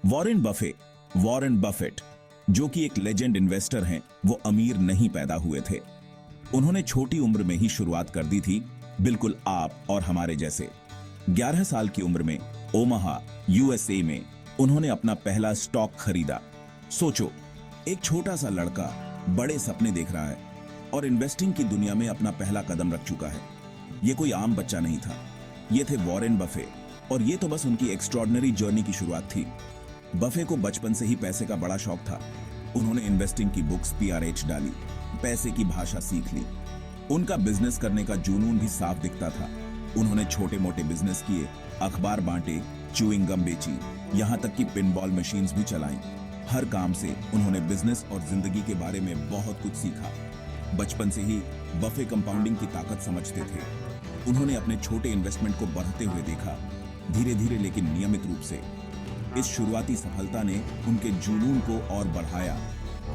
Warren Buffett, जो कि एक लेजेंड इन्वेस्टर हैं, वो अमीर नहीं पैदा हुए थे। उन्होंने छोटी उम्र में ही शुरुआत कर दी थी, बिल्कुल आप और हमारे जैसे। 11 साल की उम्र में ओमाहा, यूएसए में उन्होंने अपना पहला स्टॉक खरीदा। सोचो, एक छोटा सा लड़का बड़े सपने देख रहा है और इन्वेस्टिंग की दुनिया में अपना पहला कदम रख चुका है। ये कोई आम बच्चा नहीं था, ये थे वॉरेन बफे, और ये तो बस उनकी एक्स्ट्रॉर्डिनरी जर्नी की शुरुआत थी। बफे को बचपन से ही पैसे का बड़ा शौक था। उन्होंने इन्वेस्टिंग की बुक्स PRH डाली, पैसे की भाषा सीख ली। उनका बिजनेस करने का जुनून भी साफ दिखता था। उन्होंने छोटे मोटे बिजनेस किए, अखबार बांटे, च्यूइंग गम बेची, यहाँ तक कि पिनबॉल मशीन्स भी चलाई। हर काम से उन्होंने बिजनेस और जिंदगी के बारे में बहुत कुछ सीखा। बचपन से ही बफे कंपाउंडिंग की ताकत समझते थे। उन्होंने अपने छोटे इन्वेस्टमेंट को बढ़ते हुए देखा, धीरे धीरे लेकिन नियमित रूप से। इस शुरुआती सफलता ने उनके जुनून को और बढ़ाया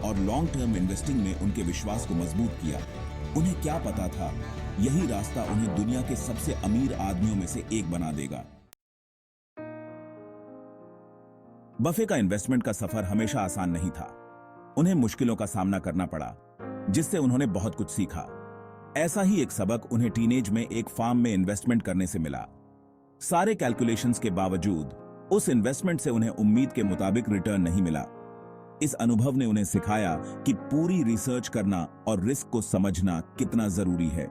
और लॉन्ग टर्म इन्वेस्टिंग में उनके विश्वास को मजबूत किया। उन्हें क्या पता था, यही रास्ता उन्हें दुनिया के सबसे अमीर आदमियों में से एक बना देगा। बफे का इन्वेस्टमेंट का सफर हमेशा आसान नहीं था। उन्हें मुश्किलों का सामना करना पड़ा, जिससे उन्होंने बहुत कुछ सीखा। ऐसा ही एक सबक उन्हें टीनेज में एक फार्म में इन्वेस्टमेंट करने से मिला। सारे कैलकुलेशंस के बावजूद उस इन्वेस्टमेंट से उन्हें उम्मीद के मुताबिक रिटर्न नहीं मिला। इस अनुभव ने उन्हें सिखाया कि पूरी रिसर्च करना और रिस्क को समझना कितना जरूरी है।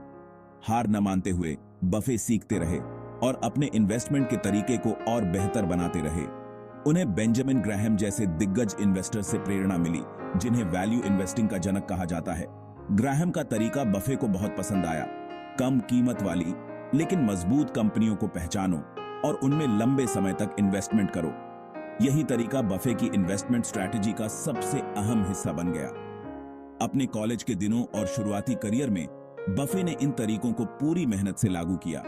हार न मानते हुए बफे सीखते रहे और अपने इन्वेस्टमेंट के तरीके को और बेहतर बनाते रहे। उन्हें बेंजामिन ग्राहम जैसे दिग्गज इन्वेस्टर से प्रेरणा मिली, जिन्हें वैल्यू इन्वेस्टिंग का जनक कहा जाता है। ग्राहम का तरीका बफे को बहुत पसंद आया। कम कीमत वाली लेकिन मजबूत कंपनियों को पहचानो और उनमें लंबे समय तक इन्वेस्टमेंट करो। यही तरीका बफे की इन्वेस्टमेंट स्ट्रैटेजी का सबसे अहम हिस्सा बन गया। अपने कॉलेज के दिनों और शुरुआती करियर में बफे ने इन तरीकों को पूरी मेहनत से लागू किया।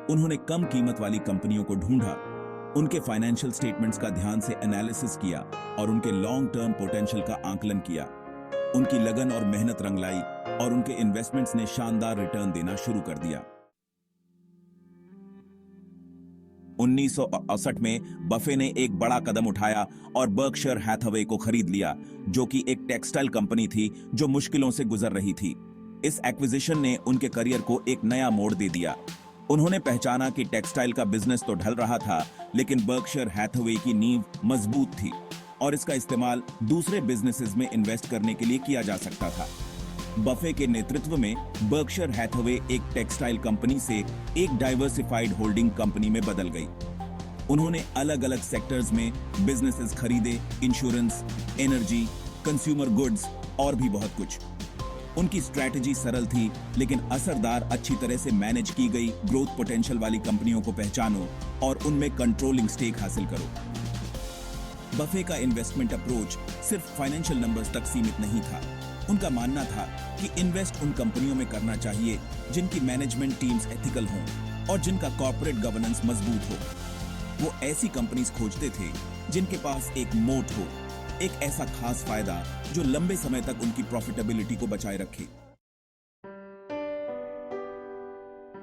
उन्होंने कम कीमत वाली कंपनियों को ढूंढा, उनके फाइनेंशियल स्टेटमेंट्स का ध्यान से एनालिसिस किया और उनके लॉन्ग टर्म पोटेंशियल का आकलन किया। उनकी लगन और मेहनत रंग लाई और उनके इन्वेस्टमेंट्स ने शानदार रिटर्न देना शुरू कर दिया। 1968 में बफे ने एक बड़ा कदम उठाया और बर्कशायर हैथवे को खरीद लिया, जो कि एक टेक्सटाइल कंपनी थी जो मुश्किलों से गुजर रही थी। इस एक्विजिशन ने उनके करियर को एक नया मोड़ दे दिया। उन्होंने पहचाना कि टेक्सटाइल का बिजनेस तो ढल रहा था, लेकिन बर्कशायर हैथवे की नींव मजबूत थी और इसका इस्तेमाल दूसरे बिजनेसेस में इन्वेस्ट करने के लिए किया जा सकता था। बफे के नेतृत्व में बर्कशायर हैथवे एक टेक्सटाइल कंपनी से एक डाइवर्सिफाइड होल्डिंग कंपनी में बदल गई। उन्होंने अलग अलग सेक्टर्स में बिजनेसेस खरीदे, इंश्योरेंस, एनर्जी, कंज्यूमर गुड्स और भी बहुत कुछ। उनकी स्ट्रैटेजी सरल थी लेकिन असरदार। अच्छी तरह से मैनेज की गई ग्रोथ पोटेंशियल वाली कंपनियों को पहचानो और उनमें कंट्रोलिंग स्टेक हासिल करो। बफे का इन्वेस्टमेंट अप्रोच सिर्फ फाइनेंशियल नंबर्स तक सीमित नहीं था। उनका मानना था कि इन्वेस्ट उन कंपनियों में करना चाहिए जिनकी मैनेजमेंट टीम्स एथिकल हों और जिनका कॉर्पोरेट गवर्नेंस मजबूत हो। वो ऐसी कंपनीज खोजते थे जिनके पास एक मोट हो, एक ऐसा खास फायदा जो लंबे समय तक उनकी प्रॉफिटेबिलिटी को बचाए रखे।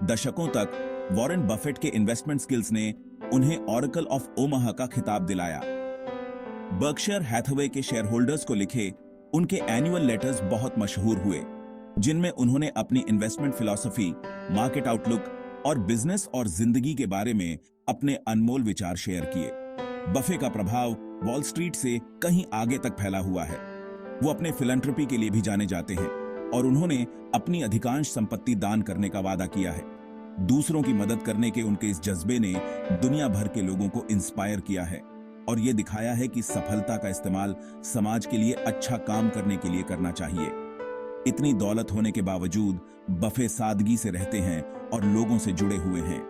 दशकों तक वॉरेन बफेट के इन्वेस्टमेंट स्किल्स ने उन्हें ऑरेकल ऑफ ओमाहा का खिताब दिलाया। बर्कशायर हैथवे के शेयर होल्डर्स को लिखे उनके एनुअल लेटर्स बहुत मशहूर हुए, जिनमें उन्होंने अपनी इन्वेस्टमेंट फिलॉसफी, मार्केट आउटलुक और बिजनेस और जिंदगी के बारे में अपने अनमोल विचार शेयर किए। बफे का प्रभाव वॉल स्ट्रीट से कहीं आगे तक फैला हुआ है। वो अपने फिलैंथ्रोपी के लिए भी जाने जाते हैं और उन्होंने अपनी अधिकांश संपत्ति दान करने का वादा किया है। दूसरों की मदद करने के उनके इस जज्बे ने दुनिया भर के लोगों को इंस्पायर किया है और ये दिखाया है कि सफलता का इस्तेमाल समाज के लिए अच्छा काम करने के लिए करना चाहिए। इतनी दौलत होने के बावजूद बफे सादगी से रहते हैं और लोगों से जुड़े हुए हैं।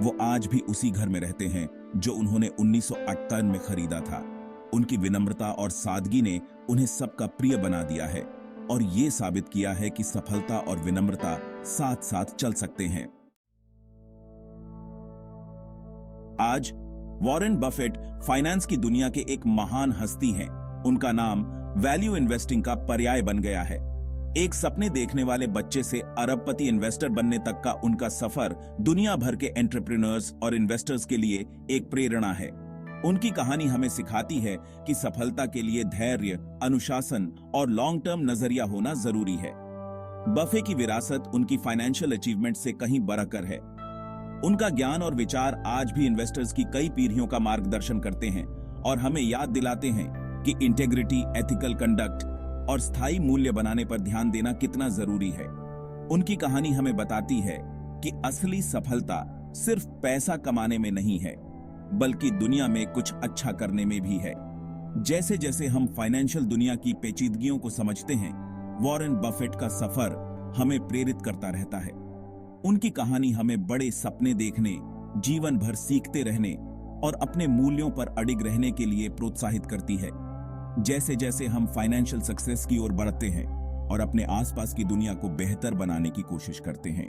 वो आज भी उसी घर में रहते हैं जो उन्होंने 1958 में खरीदा था। उनकी विनम्रता और सादगी ने उन्हें सबका प्रिय बना दिया है और ये साबित किया है कि सफलता और विनम्रता साथ साथ चल सकते हैं। आज वॉरेन बफेट फाइनेंस की दुनिया के एक महान हस्ती हैं। उनका नाम वैल्यू इन्वेस्टिंग का पर्याय बन गया है। एक सपने देखने वाले बच्चे से अरबपति इन्वेस्टर बनने तक का उनका सफर दुनिया भर के एंटरप्रेन्योर्स और इन्वेस्टर्स के लिए एक प्रेरणा है। उनकी कहानी हमें सिखाती है कि सफलता के लिए धैर्य, अनुशासन और लॉन्ग टर्म नजरिया होना जरूरी है। बफे की विरासत उनकी फाइनेंशियल अचीवमेंट से कहीं बरकर है। उनका ज्ञान और विचार आज भी इन्वेस्टर्स की कई पीढ़ियों का मार्गदर्शन करते हैं और हमें याद दिलाते हैं कि इंटेग्रिटी, एथिकल कंडक्ट और स्थायी मूल्य बनाने पर ध्यान देना कितना जरूरी है। उनकी कहानी हमें बताती है कि असली सफलता सिर्फ पैसा कमाने में नहीं है, बल्कि दुनिया में कुछ अच्छा करने में भी है। जैसे जैसे हम फाइनेंशियल दुनिया की पेचीदगियों को समझते हैं, वॉरेन बफेट का सफर हमें प्रेरित करता रहता है। उनकी कहानी हमें बड़े सपने देखने, जीवन भर सीखते रहने और अपने मूल्यों पर अडिग रहने के लिए प्रोत्साहित करती है। जैसे जैसे हम फाइनेंशियल सक्सेस की ओर बढ़ते हैं और अपने आसपास की दुनिया को बेहतर बनाने की कोशिश करते हैं,